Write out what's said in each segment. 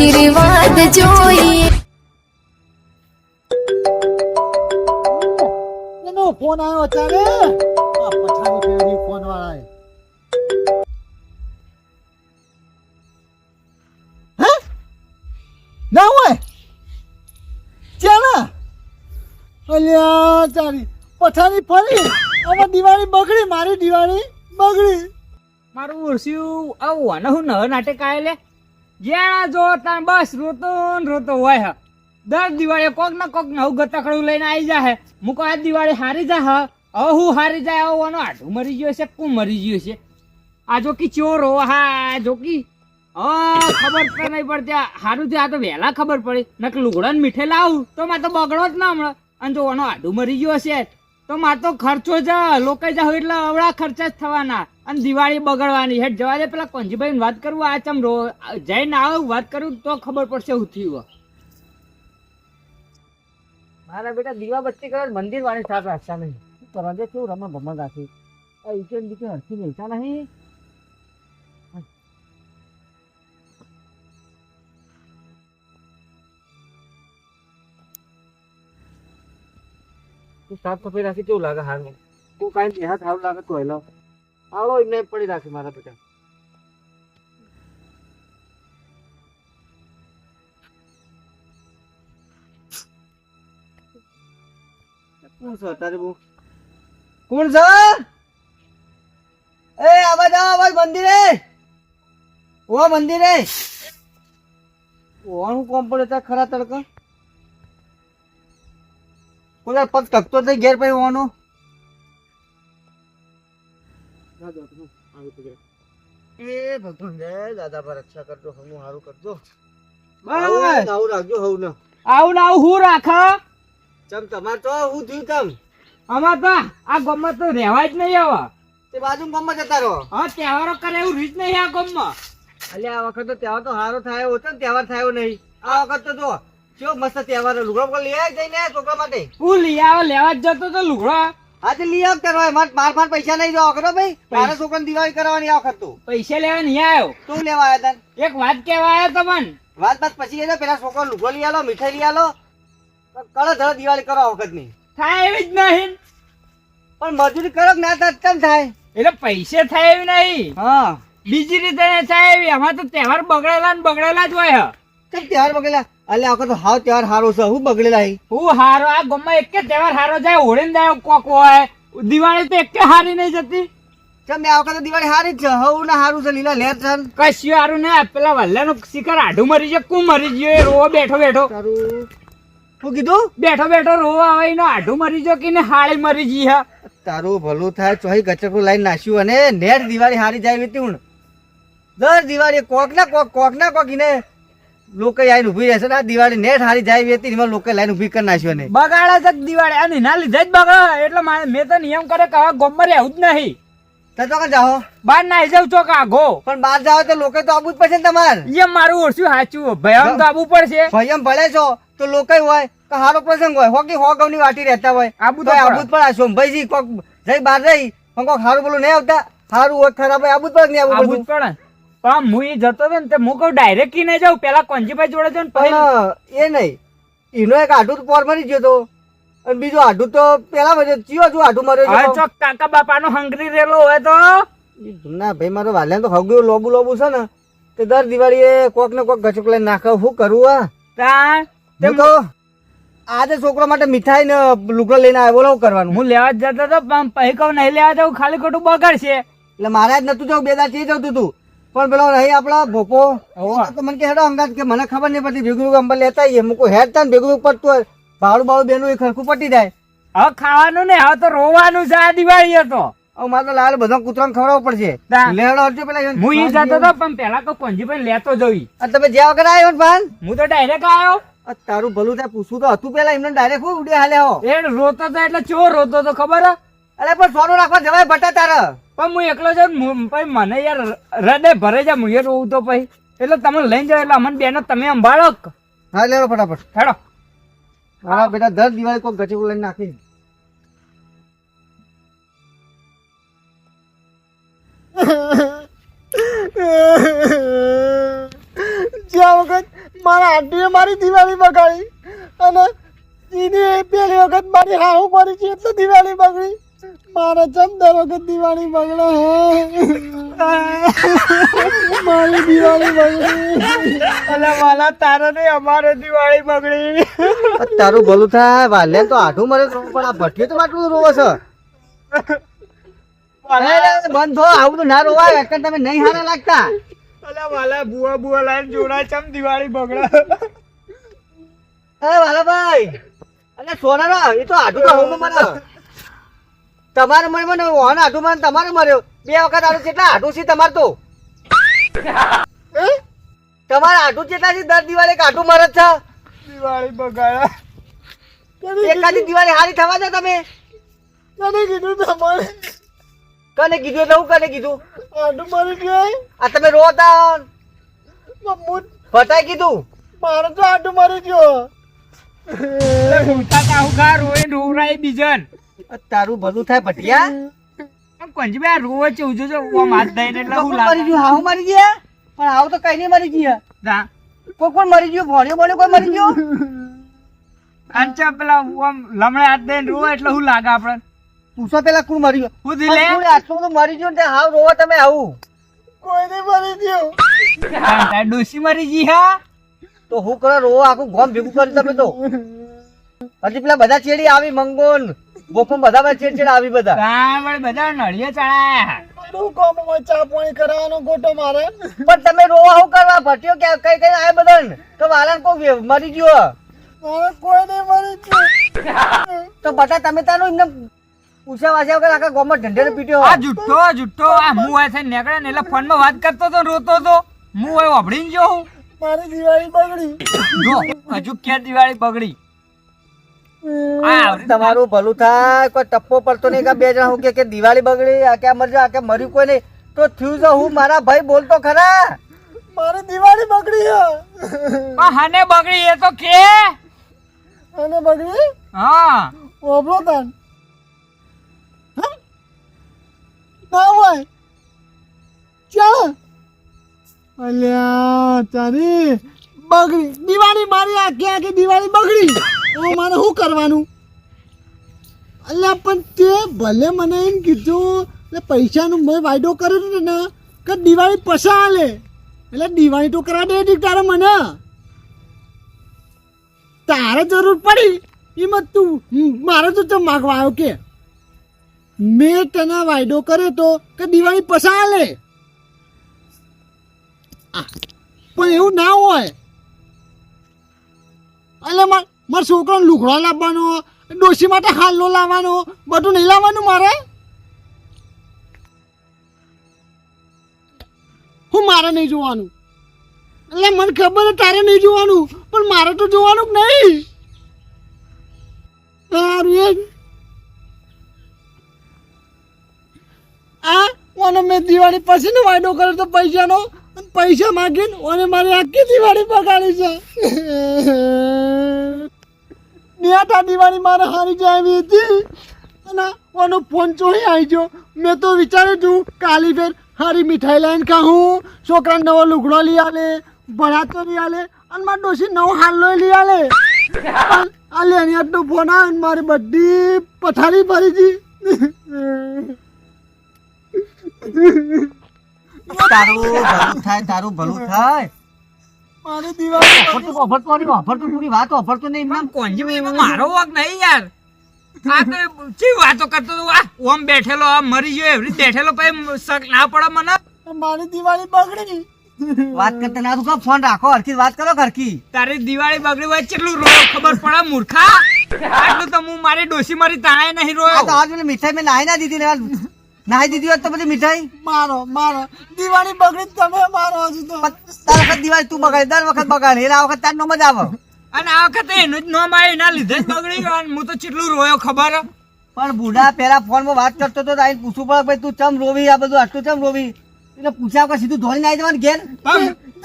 આશીર્વાદ જોઈએ. એનો ફોન આવ્યો અત્યારે આ પઠાણી ફેરી ફોન વાળા હે ના હોય ચાલા અલ્યા તારી પઠાણી ફરી હવે દિવાળી બગડી મારી દિવાળી બગડી મારું ઉર્સ્યું આવું અને હું નવ નાટક આયે લે જ્યાં જો ત્યાં બસ રોતો ને રોતો હોય હ દર દિવાળીએ કોક ને કોક નવું ગતકડું લઈને આવી જાય મૂકો આ દિવાળી હારી જાય હવે હું હારી જાય આવો આનો આઢું મરી ગયો છે કું મરી ગયો છે આ જો કી ચોરો હા જો કી ખબર તો નહીં પડતી હારું થયું આ તો વહેલા ખબર પડી નક લુગડા ને મીઠે લાવું તો મારે તો બગડો જ ના હમણાં અને જો આનો આઢું મરી ગયો છે તો મારે તો ખર્ચો જ લોકો જાવ એટલે અવળા ખર્ચા જ થવાના અને દિવાળી બગડવાની હેઠ જવા દે પેલા કોંજીભાઈ વાત કરવું આ ચમ રો જઈને આવું વાત કરું તો ખબર પડશે શું થયું મારા બેટા દીવા બત્તી કરે મંદિર વાળી સાફ રાખતા નહીં તો રજે કેવું રમણ ભમણ રાખી આ ઈચે બીજે હરથી મિલતા નહીં સાફ સફાઈ રાખી કેવું લાગે હાલમાં તું કાંઈ દેહાત સારું લાગે તો હેલો આવો એમને પડી રાખી મારા બેટા કોણ છે તારે બહુ કોણ છે એ આવાજ આવાજ મંદિરે ઓ મંદિરે ઓનું કોમ પડે ત્યાં ખરા તડકા કોઈ પગ ટકતો થઈ ઘેર પછી ઓનો એ ભગવાન જય દાદા પર રક્ષા કરજો હમું સારું કરજો આવું રાખજો હવ ને આવું ને આવું હું રાખ ચમ તમાર તો હું થયું તમ અમાર તો આ ગામમાં તો રહેવાય જ નહીં આવા તે બાજુ ગામમાં જતા રહો હા તહેવારો કરે એવું રીત નહીં આ ગામમાં એટલે આ વખત તો તહેવાર તો સારો થાય ઓછો ને તહેવાર થયો નહીં આ વખત તો જો કેવો મસ્ત તહેવાર લુગડો લઈ આવી જઈને છોકરા માટે હું લઈ આવો લેવા જ જતો તો લુગડો હા તો લઈ આવ કરવા માર પૈસા નહીં જો કરો ભાઈ મારા છોકરાને દિવાળી કરવાની આ વખત તો પૈસા લેવા નહીં આવ્યો તું લેવા આવ્યા તા એક વાત કેવા આવ્યો તમને વાત પછી એ પેલા છોકરો લુગડો લઈ આલો મીઠાઈ લઈ આલો કળો ધડો દિવાળી કરો આ વખત ની થાય એવી જ નહીં પણ મજૂરી કરો ના કેમ થાય એટલે પૈસે થાય એવી નહીં હા બીજી રીતે થાય એવી આમાં તો તહેવાર બગડેલા ને બગડેલા જ હોય કેમ તહેવાર બગડેલા એટલે આ વખત હાવ તહેવાર હારો છે હું બગડેલા હું હારો આ ગામમાં એક તહેવાર હારો જાય હોળીને જાય કોક હોય દિવાળી તો એક હારી નહીં જતી કેમ આ વખત દિવાળી હારી જ છે હવ ના હારું છે લીલા લેર છે કશું હારું ને પેલા વલ્લાનું શિખર આઢું મરી ગયો કું મરી ગયો એ રોવા બેઠો બેઠો શું કીધું બેઠો બેઠો રોવા આવે એનો આઢું મરી ગયો કે હાળી મરી ગઈ હા તારું ભલું થાય ચોહી ગચકડું લાઈન નાખ્યું અને નેટ દિવાળી હારી જાય વેતી હું દર દિવાળી કોક ના કોક એને લોકો આઈને ઉભી રહેશે આ દિવાળી નેટ હારી જાય વેતી એમાં લોકો લાઈન ઉભી કરી નાખ્યો ને બગાડા છે દિવાળી અને એના લીધે જ બગાડે એટલે મેં તો નિયમ કરે કે હવે ગોમમાં રહેવું જ નહીં તો કઈ જાઓ બહાર ના જાવ ચોક આગો પણ બહાર જાવ તો લોકો તો આવવું જ પડશે ને તમારે એમ મારું ઓછું સાચું ભયમ તો આવવું પડશે ભયમ ભલે છો તો લોકો હોય કે હારો પ્રસંગ હોય હોકી હો ગૌની વાટી રહેતા હોય આબુ તો આબુ જ પડે સોમભાઈજી કોક જઈ બહાર રહી પણ કોક હારું બોલું નહીં આવતા હારું હોય ખરાબ હોય આબુ જ પડે નહીં આબુ જ પડે પણ હું એ જતો હતો ને હું કહું ડાયરેક્ટ કી નહીં જાઉં પેલા કોંજીભાઈ જોડે જાઉં પણ એ નહીં એનો એક આઢું પોર મરી ગયો તો અને બીજું આઢું તો પેલા બધે ચિયો જો આઢું મર્યો ચોક કાકા બાપા નો હંગરી રેલો હોય તો ના ભાઈ મારો વાલ્યા તો હગું લોબુ છે ને તે દર દિવાળીએ કોક ને કોક ગચક લઈને નાખે શું કરવું હા આજે છોકરો માટે મીઠાઈ ને લુગડો લઈને આવ્યો બોલો કરવાનું હું લેવા જ જતો હતો પણ પછી કહું નહીં લેવા જાઉં ખાલી ખોટું બગાડશે એટલે મારે જ નતું જવું બે દાર ચી જતું તું પણ પેલો નહીં આપડા ભોપો તો મને કે હેડો અંગાત કે મને ખબર નહીં પડતી ભેગું અંબર લેતા આવીએ મૂકું હેડ થાય ને ભેગું પડતું હોય ભાડું બાળું બેનું એ ખરખું પટી જાય હવે ખાવાનું ને હવે તો રોવાનું છે આ દિવાળી હતો હવે મારે તો લાલ બધા કૂતરાને ખવડાવવું પડશે લેડો હરજો પેલા હું ઈ જતો હતો પણ પેલા તો કોંજીભાઈ લેતો જઈ તમે જ્યાં વગર આવ્યો ને ભાન હું તો ડાયરેક્ટ આવ્યો તારું ભલું થાય પૂછવું તો હતું પેલા એમને ડાયરેક્ટ હું ઉડે હાલે હો એ રોતો તો એટલે ચોર રોતો તો ખબર અરે પણ સોનું રાખવા જવાય બટા તારે પણ હું એકલો જાઉં પછી મને યાર હૃદય ભરે જાય હું એ રોવું તો પછી એટલે તમે લઈને જાવ એટલે અમને બેનો તમે સંભાળો હા લેવો ફટાફટ હેડો હા બેટા દર દિવાળી કોઈ ગચેવું લઈને નાખી જ્યાં વખત મારા આંટીએ મારી દિવાળી બગાડી અને એની પેલી વખત મારી હાહુ મરી છે એટલે દિવાળી બગડી. મારા ચમ દર વખત દિવાળી બગડે મારી દિવાળી બગડી. અલે વાલા તારે ને અમારે દિવાળી બગડી. તારું ભલું થાય વાલે તો આઠું મરે પણ આ ભઠ્યો તો આટલું રોવો છે. બંધ થો આવું તો ના રોવાય એટલે તમે નહીં હારા લાગતા. અલે વાલા બુઆ લાઈન જોડા ચમ દિવાળી બગડે. એ વાલા ભાઈ અલે સોનારો એ તો આઠું તો હું મને તમારે મને ઓન આઠું મને તમારે મર્યો 2 વખત આઠું કેટલા આઠું છે તમારે તો તમારે આઠું કેટલા છે દર દિવાળી એક આઠું મરે છે. દિવાળી બગાડ્યા એકાદી દિવાળી હારી થવા દે તમે. કને કીધું તમારે? કને કીધું એટલે હું કને કીધું? આંટું મરી ગઈ. આ તમે રોતા મમ્મુ ફટાઈ કીધું મારે તો આંટું મરી ગયો. તારું ભલું થાય ભટિયા. મરી ગયું હાવ મરી ગયા પણ હાવ તો કઈ નહીં મરી ગયા. કોઈ કોણ મરી ગયું ભણ્યો ભણ્યો કોઈ મરી ગયો. પૂછો પેલા કોણ મરી ગયો. આટલું તો મરી ગયું ને હાવ રોવા તમે આવું. કોઈ નહીં મરી ગયો. ડોસી મરી ગઈ હા તો હું કરો રો આખું ગોમ ભેગું કર્યું તમે તો. હજી પેલા બધા ચેડી આવી મંગોન બોકમ બધા ચેડ આવી બધા બધા નળિયે ચડાયા. મારું કોમમાં ચા પાણી કરાવવાનો ગોટો મારે. પણ તમે રોવા હું કરવા ભટ્યો કે કઈ કઈ આયા બધા તો વાલાન કોઈ મરી ગયો. મારે કોઈ નહીં મરી ગયું. તો બધા તમે તાનું એમને પૂછ્યા વાસ્યા વગર આખા ગોમમાં ઢંઢેરે પીટ્યો. આ જુઠ્ઠો આ હું આ થઈને નીકળ્યા ને એટલે ફોનમાં વાત કરતો તો રોતો તો હું હવે વાપરીને જો હું મારી દિવાળી બગડી. જો હજુ ક્યાં દિવાળી બગડી. તમારું ભલું થાય કોઈ ટપ્પો પડતો નહીં કે 2 જણા હું કે દિવાળી બગડી આ ક્યાં મરજો આ ક્યાં મર્યું કોઈ નહીં તો થયું છે હું મારા ભાઈ બોલતો ખરા. મારી દિવાળી બગડી પણ હાને બગડી એ તો કે અને બગડી હા ઓબલો તાન ના હોય ચાલ. અલ્યા તારી બગડી દિવાળી મારી આખી દિવાળી બગડી. હવે મારે શું કરવાનું? અલ્યા પણ તે ભલે મને એમ કીધું એટલે પૈસાનું મેં વાયદો કર્યો હતો ને કે દિવાળી પૈસા આલે એટલે દિવાળી તો કરવા દે ઠીક તારે મને તારે જરૂર પડી એમાં તું મારે તો ચમ માગવા આવ્યો કે મેં તને વાયદો કર્યો તો કે દિવાળી પૈસા આલે. પણ એવું ના હોય. એટલે મારા છોકરાને લુગડો લાવવાનો ડોશી માટે હાલો લાવવાનો બધું નહીં લાવવાનું મારે. હું મારે નહીં જોવાનું. એટલે મને ખબર તારે નહીં જોવાનું પણ મારે તો જોવાનું જ નહીં. સારું અને મેં દિવાળી પછીનો વાયદો કર્યો તો પૈસાનો પૈસા માગીને અને મારી આખી દિવાળી બગાડી છે. નિયાતા દિવાળી મારે હારી જાય એવી હતી અને ઓનો ફોન ચોરી આવી ગયો. મેં તો વિચાર્યું હતું કાલી ફેર હારી મીઠાઈ લઈને ખાઉં છોકરાને નવો લુગડો લઈ આલે ભરાતો લઈ આલે અને મારી ડોશી નવો હાલો લઈ આલે. આ લેણિયાતનો ફોન આવે ને મારી બધી પથારી ભરી ગઈ. તારું ભલું થાય તારું ભલું થાય. મારી દિવાળી અફરતું પૂરી વાત અફરતું નહીં એમ કોંજી મારો વાક નહીં યાર. આ તો ચી વાતો કરતો તો આ ઓમ બેઠેલો આ મરી ગયો એવી રીતે બેઠેલો પછી શક ના પડે મને. મારી દિવાળી બગડી. વાત કરતા ના તું ફોન રાખો હરખી વાત કરો હરખી. તારી દિવાળી બગડી હોય કેટલું રોયો ખબર પડે મૂર્ખા. આટલું તો હું મારી ડોસી મારી તાણે નહીં રોયો. આ તો આજ મને મીઠાઈ મેં નાહી ના દીધી ને નાહી દીધી હોત તો બધી મીઠાઈ મારો દિવાળી બગડી તમે મારો હજુ તો દર વખત દિવાળી તું બગાડે દર વખત બગાડે એટલે આ વખત તાર નો મજા આવે. અને આ વખતે એનું જ નોમ આવ્યું એના લીધે જ બગડી ગયો. હું તો કેટલું રોયો ખબર. પણ બુઢા પેલા ફોન માં વાત કરતો તો આઈને પૂછવું પડે ભાઈ તું ચમ રોવી આ બધું આટલું ચમ રોવી એટલે પૂછ્યા વગર સીધું ધોઈ નાઈ જવાનું ઘેર.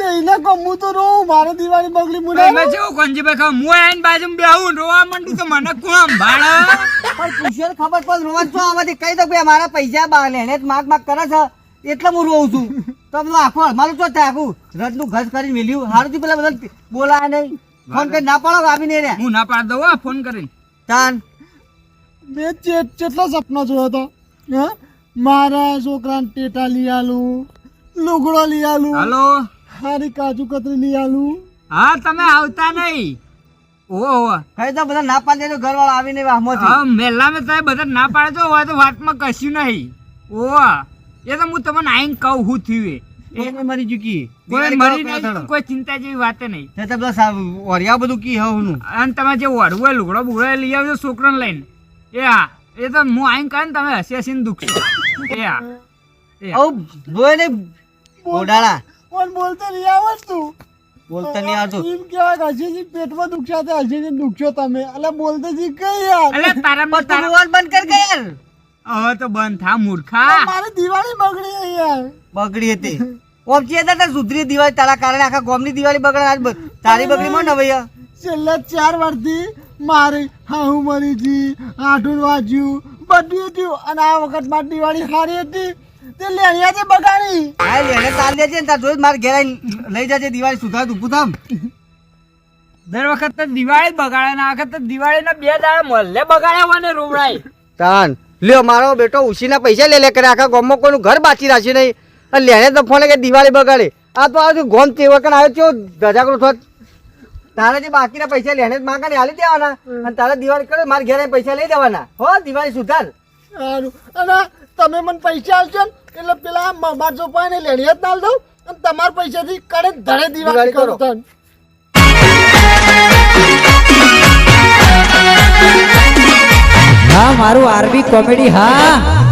એને કહું હું તો રોઉં મારે દિવાળી બગડી મુના એમાં જેવું કોંજીભાઈ ખાવ હું આઈને બાજુમાં બેહું રોવા માંડું તો મને કોણ સંભાળે. પણ પૂછ્યો ખબર પડે રોવા છો આમાંથી કહી દો ભાઈ મારા પૈસા લેણે જ માગ કરે છે એટલે હું રોઉં છું. તો બધું આખું મારું તો થાય આખું રથનું ઘસ કરીને મેલ્યું હારું થી પેલા બધા બોલાય નહીં ફોન કરી ના પાડો આવીને રે હું ના પાડ દઉં હો, ફોન કરીને. તાન મેં કેટલા સપના જોયો હતો હા મારા છોકરાને ટેટા લઈ આલું લુગડો લઈ આલું હાલો. હારી કાજુ કતરી લઈ આલું હા તમે આવતા નહીં. ઓહો કઈ તો બધા ના પાડે તો ઘર વાળા આવીને વાહમાંથી હા મેલા મેં તમે બધા ના પાડે તો હોય તો વાતમાં કશું નહીં. ઓહો એ તો હું તમને આઈને કહું હું થયું એ. એને મરી ચૂકી કોઈ મરી નહીં, કોઈ ચિંતા જેવી વાત નહીં. તે તો બધા વરિયા બધું કી હવનું અને તમે જે વડવું હોય લુગડો બુગડો એ લઈ આવજો છોકરાને લઈને. એ હા એ તો હું આઈને કહે ને તમે હસી હસીને દુખશો. એ હા એ હા. આવું જોયે ને ઓડાળા કોણ બોલતો નહીં આવડતું બોલતા નહીં આવતું એમ કેવાય કે હજીજી પેટમાં દુખ્યા તો હજીજી દુખ્યો તમે એટલે બોલતો જી કઈ યાર અલે તારા પણ તું રોવાનું બંધ કર કે યાર હવે તો બંધ થા મૂર્ખા. મારી દિવાળી બગડી ગઈ યાર બગડી હતી ઓમ ચે હતા સુધરી દિવાળી તારા કારણે આખા ગામની દિવાળી બગડે આજ તારી બગડી માં ને ભૈયા છેલ્લા 4 વર્ષથી મારી હાહુ મરી જી આઠું વાજ્યું બધું થયું અને આ વખત મારી દિવાળી સારી હતી તે લેણિયા છે બગાડી હા લેને ચાલ દેજે ને તાર જોઈ માર ઘેર આઈને લઈ જજે દિવાળી સુધાર તું પૂછામ દર વખત તો દિવાળી બગાડે ને આ વખત તો દિવાળીના 2 દાડા મોલ્લે બગાડ્યા હોય ને રોવડાય. તાન લ્યો મારો બેટો ઉસીના પૈસા લે કરે આખા ગામમાં કોઈનું ઘર બાકી રાખ્યું નહીં અને લેને તો ફોન કે દિવાળી બગાડે આ તો આ ગોમ તે વખત આવ્યો છે ગજાકરો થોત તારે જે બાકીના પૈસા લેને જ માંગા ને હાલી દેવાના અને તારે દિવાળી કરે મારે ઘેર પૈસા લઈ દેવાના હો દિવાળી સુધાર સારું અને તમે મને પૈસા આલશો ને એટલે પેલા મારા ચોપાને લેણિયા જ ના દઉં અને તમારા પૈસાથી કડે ધડે દિવાળી દિવાળી કરો. કરું તન હા મારું આરબી કોમેડી હા